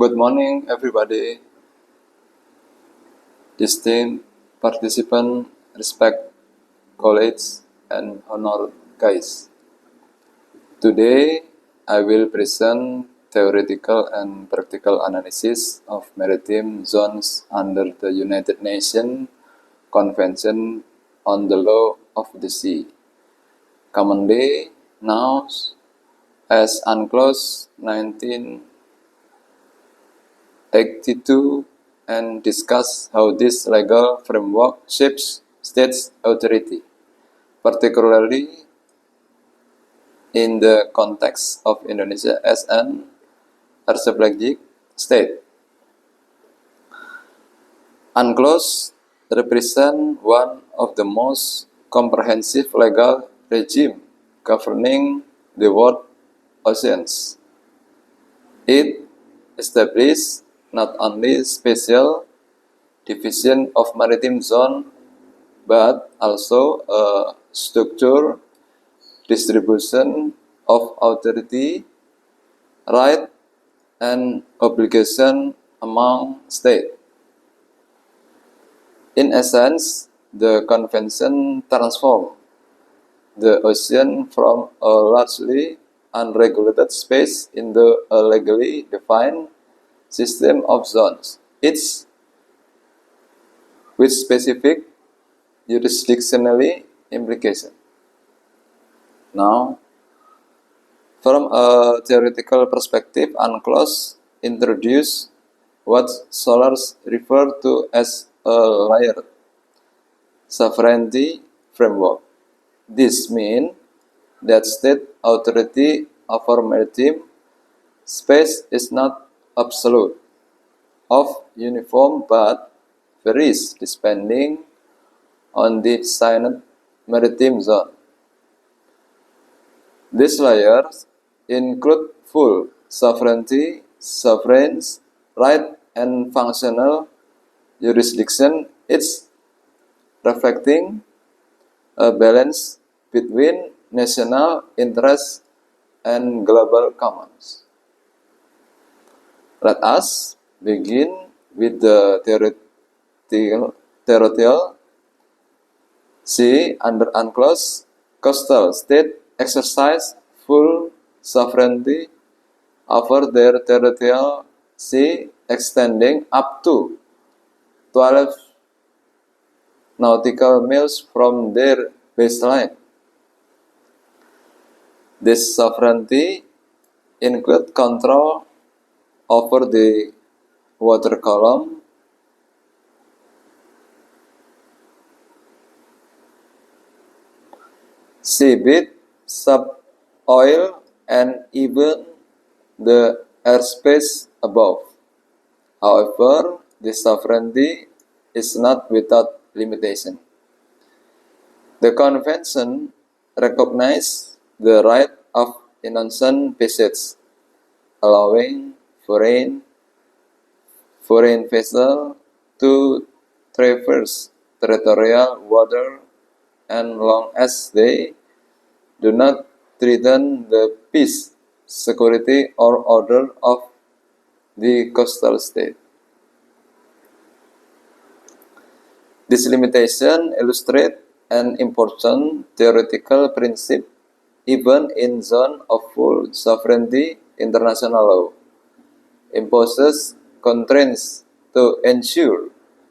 Good morning, everybody. Distinct participant, respect, colleagues, and honor guys. Today, I will present theoretical and practical analysis of maritime zones under the United Nations Convention on the Law of the Sea, commonly known as UNCLOS 1982, and discuss how this legal framework shapes states' authority, particularly in the context of Indonesia as an archipelagic state. UNCLOS represents one of the most comprehensive legal regime governing the world oceans. It established not only special division of maritime zone, but also a structure distribution of authority, right, and obligation among states. In essence, the convention transformed the ocean from a largely unregulated space into a legally defined system of zones, each with specific jurisdictionally implication. Now, from a theoretical perspective, UNCLOS introduced what scholars refer to as a layered sovereignty framework. This means that state authority over maritime space is not absolute or uniform but varies depending on the assigned maritime zone. These layers include full sovereignty, sovereign right, and functional jurisdiction, each reflecting a balance between national interests and global commons. Let us begin with the theoretical. See, under UNCLOS, coastal states exercise full sovereignty over their territorial sea extending up to 12 nautical miles from their baseline. This sovereignty includes control over the water column, seabed, subsoil, and even the airspace above. However, this sovereignty is not without limitation. The Convention recognizes the right of innocent passage, allowing foreign vessels to traverse territorial water and long as they do not threaten the peace, security, or order of the coastal state. This limitation illustrates an important theoretical principle even in zone of full sovereignty. International law imposes constraints to ensure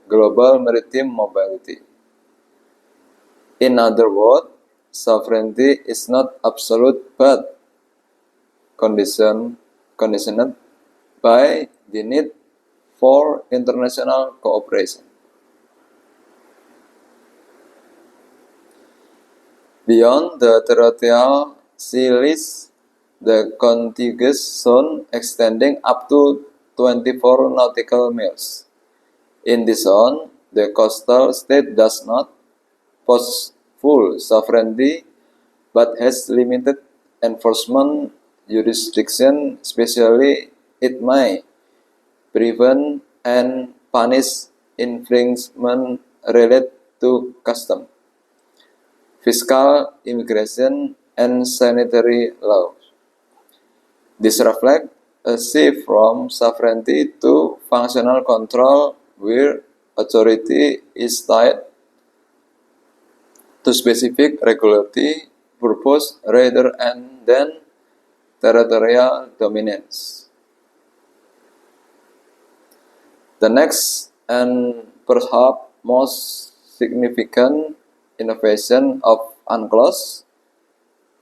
global maritime mobility. In other words, sovereignty is not absolute but conditioned by the need for international cooperation. Beyond the territorial sea limits, the contiguous zone extending up to 24 nautical miles. In this zone, the coastal state does not possess full sovereignty but has limited enforcement jurisdiction, especially it may prevent and punish infringement related to customs, fiscal, immigration, and sanitary laws. This reflects a shift from sovereignty to functional control where authority is tied to specific regulatory purpose rather than territorial dominance. The next and perhaps most significant innovation of UNCLOS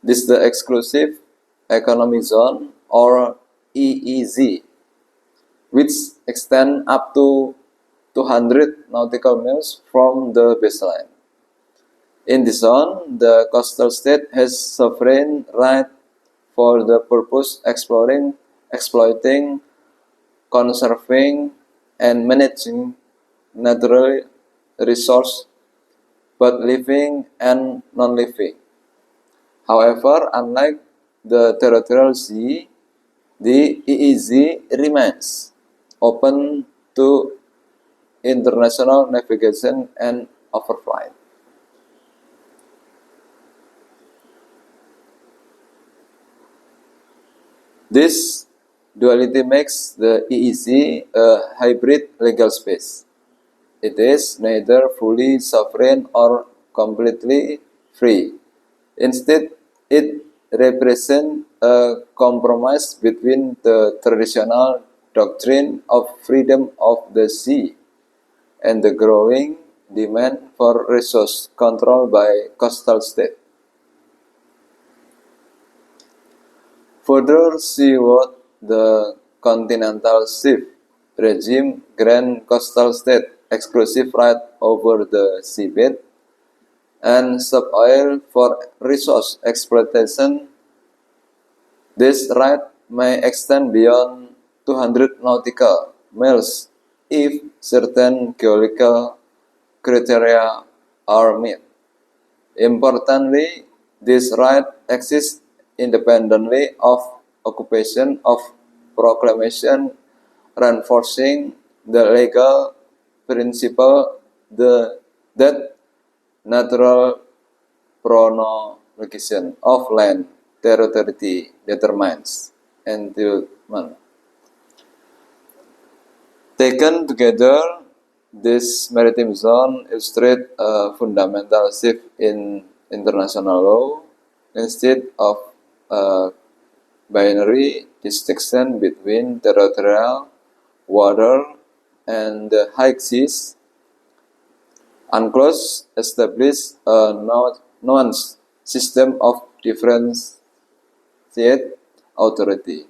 is the exclusive economic zone or EEZ, which extend up to 200 nautical miles from the baseline. In this zone, the coastal state has sovereign right for the purpose exploring, exploiting, conserving, and managing natural resource, both living and non-living. However, unlike the territorial sea, the EEZ remains open to international navigation and overflight. This duality makes the EEZ a hybrid legal space. It is neither fully sovereign or completely free. Instead, it represents a compromise between the traditional doctrine of freedom of the sea and the growing demand for resource control by coastal states. Further seaward, the continental shelf regime grants coastal states exclusive right over the seabed and suboil for resource exploitation. This right may extend beyond 200 nautical miles if certain geological criteria are met. Importantly, this right exists independently of occupation of proclamation, reinforcing the legal principle that natural prolongation of land territory determines entitlement. Taken together, this maritime zone illustrates a fundamental shift in international law. Instead of a binary distinction between territorial water and the high seas, UNCLOS established a nuanced system of differentiated authority.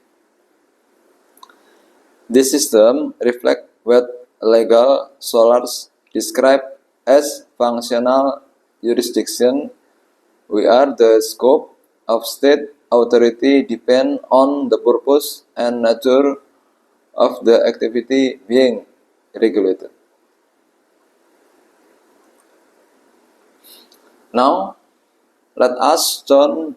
This system reflects what legal scholars describe as functional jurisdiction, where the scope of state authority depends on the purpose and nature of the activity being regulated. Now, let us turn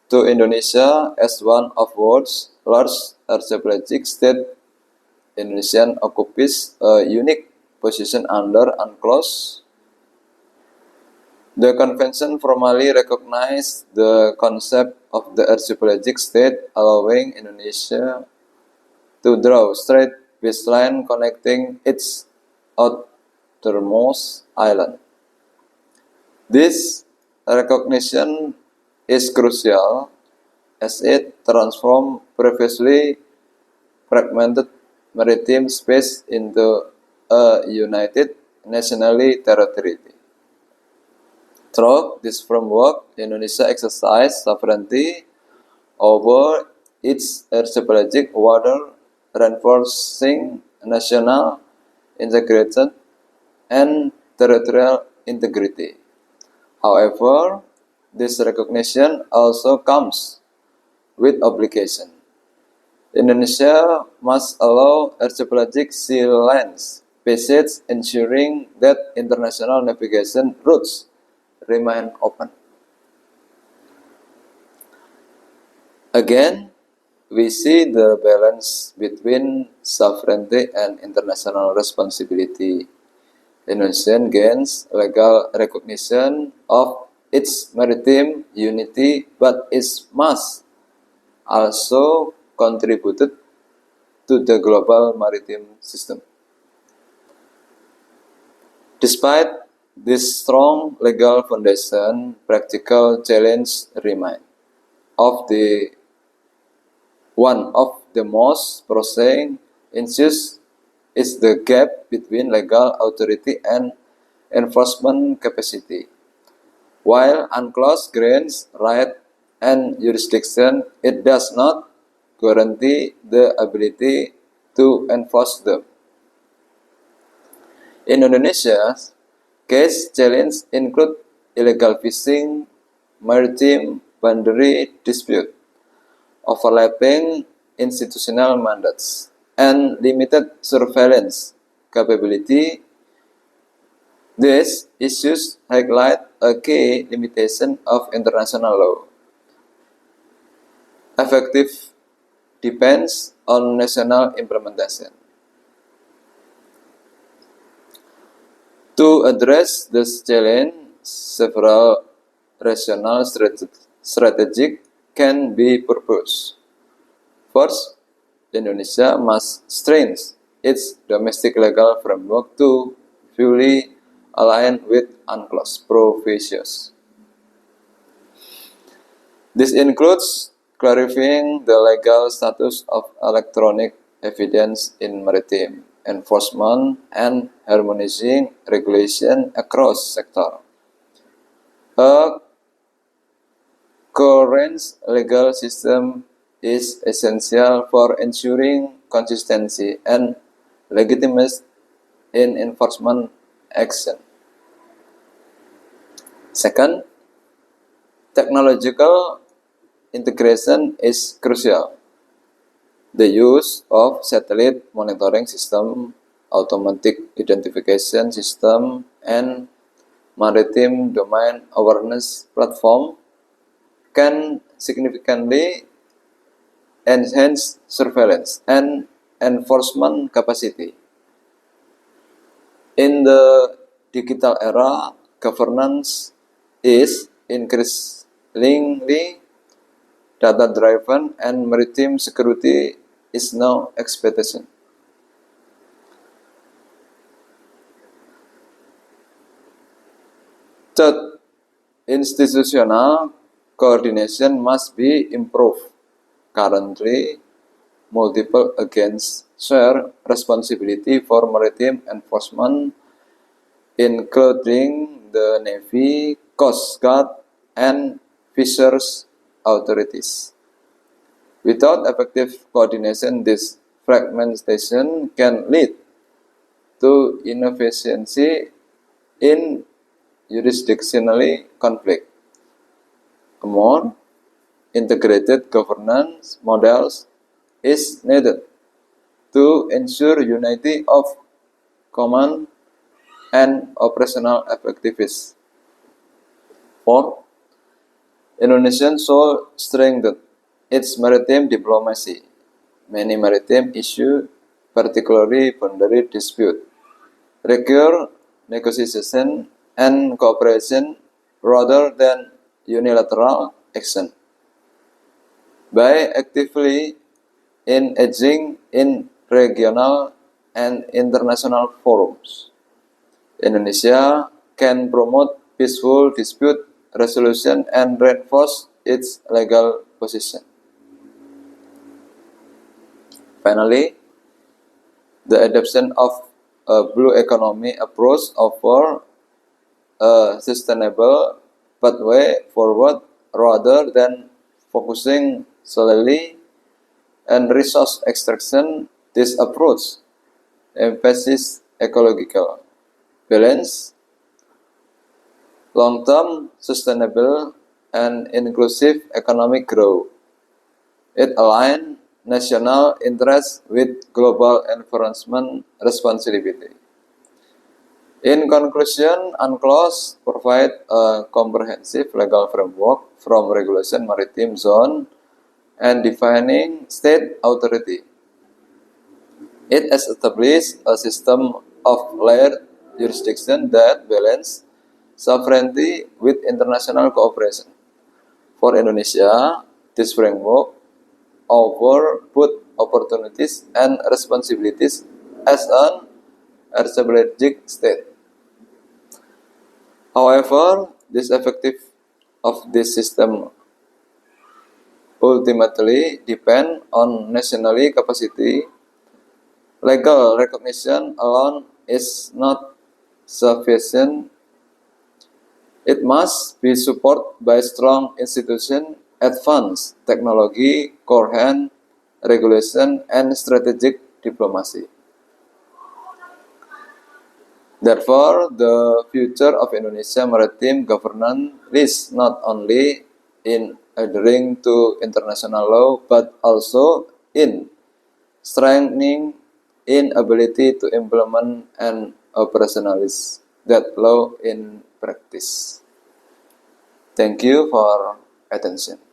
to Indonesia as one of world's largest archipelagic states. Indonesia occupies a unique position under UNCLOS. The convention formally recognized the concept of the archipelagic state, allowing Indonesia to draw straight baseline connecting its outermost island. This recognition is crucial as it transforms previously fragmented maritime space into a united nationally territory. Through this framework, Indonesia exercises sovereignty over its archipelagic water, reinforcing national integration and territorial integrity. However, this recognition also comes with obligation. Indonesia must allow archipelagic sea lanes passage, ensuring that international navigation routes remain open. Again, we see the balance between sovereignty and international responsibility. Indonesia gains legal recognition of its maritime unity, but it must also contributed to the global maritime system. Despite this strong legal foundation, practical challenges remain. One of the most pressing issues is the gap between legal authority and enforcement capacity. While UNCLOS grants right and jurisdiction, it does not guarantee the ability to enforce them. In Indonesia, case challenges include illegal fishing, maritime boundary dispute, overlapping institutional mandates, and limited surveillance capability. These issues highlight a key limitation of international law. Effective depends on national implementation. To address this challenge, several rational strategies can be proposed. First, Indonesia must strengthen its domestic legal framework to fully align with UNCLOS provisions. This includes clarifying the legal status of electronic evidence in maritime enforcement and harmonizing regulation across sectors. A coherent legal system is essential for ensuring consistency and legitimacy in enforcement action. Second, technological integration is crucial. The use of satellite monitoring system, automatic identification system, and maritime domain awareness platform can significantly enhance surveillance and enforcement capacity. In the digital era, governance is increasingly data-driven and maritime security is now expectation. Third, institutional coordination must be improved. Currently, multiple agencies share responsibility for maritime enforcement, including the Navy, Coast Guard, and Fisheries authorities. Without effective coordination, this fragmentation can lead to inefficiency in jurisdictional conflict. A more integrated governance models is needed to ensure unity of command and operational effectiveness. Fourth, Indonesia should strengthen its maritime diplomacy. Many maritime issues, particularly boundary dispute, require negotiation and cooperation rather than unilateral action. By actively engaging in regional and international forums, Indonesia can promote peaceful dispute resolution and reinforce its legal position. Finally, the adoption of a blue economy approach offers a sustainable pathway forward rather than focusing solely on resource extraction. This approach emphasizes ecological balance, long-term sustainable and inclusive economic growth. It aligns national interests with global enforcement responsibility. In conclusion, UNCLOS provides a comprehensive legal framework from regulation maritime zone and defining state authority. It has established a system of layered jurisdiction that balance sovereignty with international cooperation. For Indonesia, this framework over both opportunities and responsibilities as an aristocratic state. However, this effective of this system ultimately depend on national capacity. Legal recognition alone is not sufficient. It must be supported by strong institutions, advanced technology, coherent regulation, and strategic diplomacy. Therefore, the future of Indonesia maritime governance lies not only in adhering to international law, but also in strengthening in ability to implement and operationalize that law in practice. Thank you for attention.